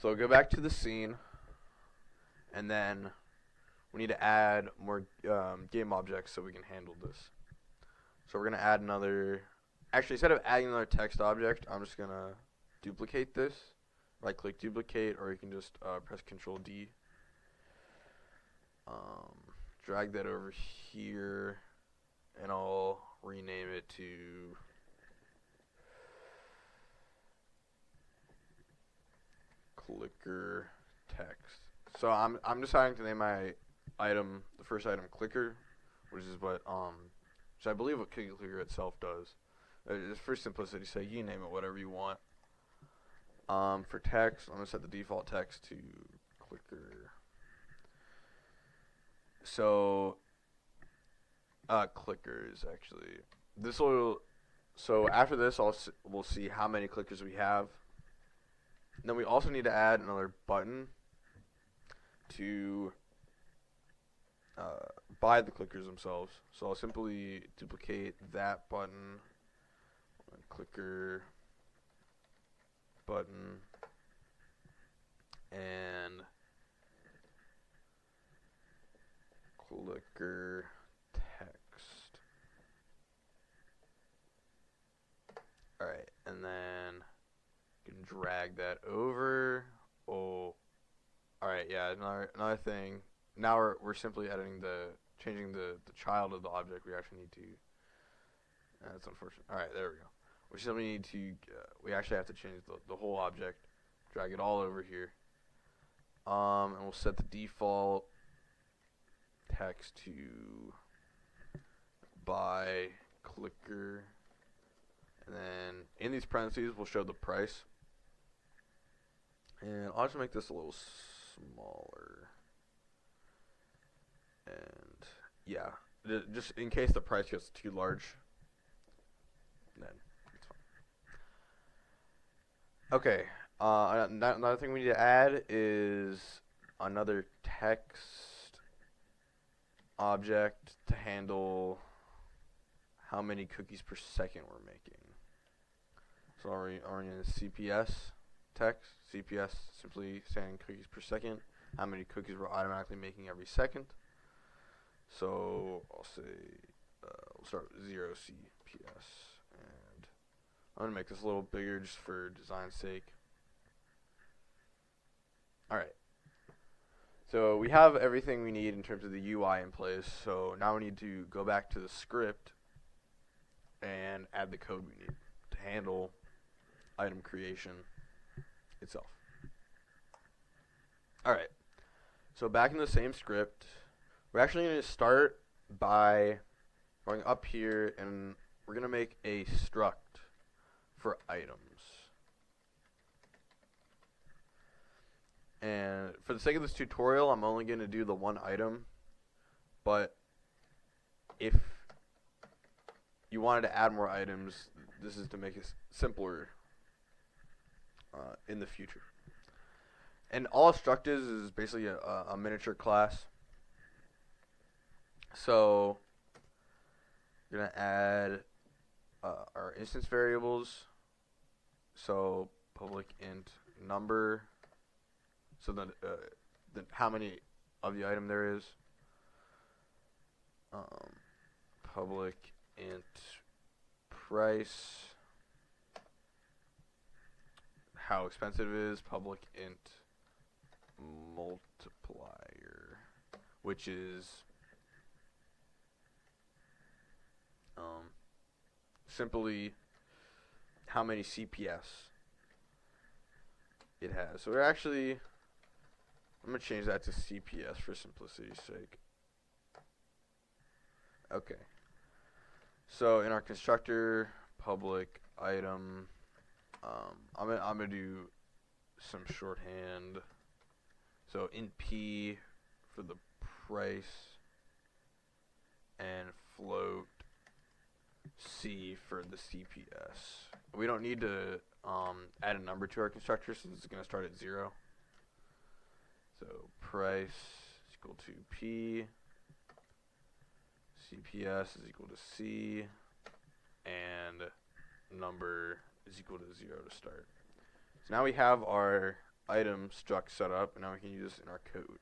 So go back to the scene, and then we need to add more game objects so we can handle this. So we're gonna add another. Actually, instead of adding another text object, I'm just gonna duplicate this. Right-click duplicate, or you can just press Control D. Drag that over here, and I'll rename it to clicker text. So I'm deciding to name my item, the first item, clicker, which is what which I believe what clicker itself does. Just for simplicity's sake, you can name it whatever you want. For text, I'm gonna set the default text to clicker. So clickers actually. This will. So after this, we'll see how many clickers we have. And then we also need to add another button to buy the clickers themselves. So I'll simply duplicate that button, clicker button, and clicker text. Alright, and then you can drag that over. Oh, alright, yeah, another thing. Now we're simply changing the child of the object. We actually need to, that's unfortunate. Alright, there we go. We simply need to, we actually have to change the whole object. Drag it all over here. And we'll set the default text to by clicker. And then in these parentheses, we'll show the price. And I'll just make this a little smaller. And yeah, just in case the price gets too large, then it's fine. Okay, another thing we need to add is another text object to handle how many cookies per second we're making. So are in CPS text, CPS simply saying cookies per second, how many cookies we're automatically making every second. So I'll say we'll start with 0 CPS, and I'm gonna make this a little bigger just for design's sake. Alright, so we have everything we need in terms of the UI in place. So now we need to go back to the script and add the code we need to handle item creation itself. Alright, so back in the same script, we're actually going to start by going up here, and we're going to make a struct for items. And for the sake of this tutorial, I'm only going to do the one item, but if you wanted to add more items, this is to make it simpler in the future. And all a struct is basically a miniature class. So we're going to add our instance variables. So public int number, so that how many of the item there is. Public int price, how expensive it is. Public int multiplier, which is simply how many CPS it has. So we're actually, I'm going to change that to CPS for simplicity's sake. Okay. So in our constructor, public item, I'm gonna do some shorthand. So int p for the price, and float c for the CPS. We don't need to add a number to our constructor since it's gonna start at 0. So price is equal to p. CPS is equal to C, and number is equal to 0 to start. So now we have our item struct set up, and now we can use this in our code.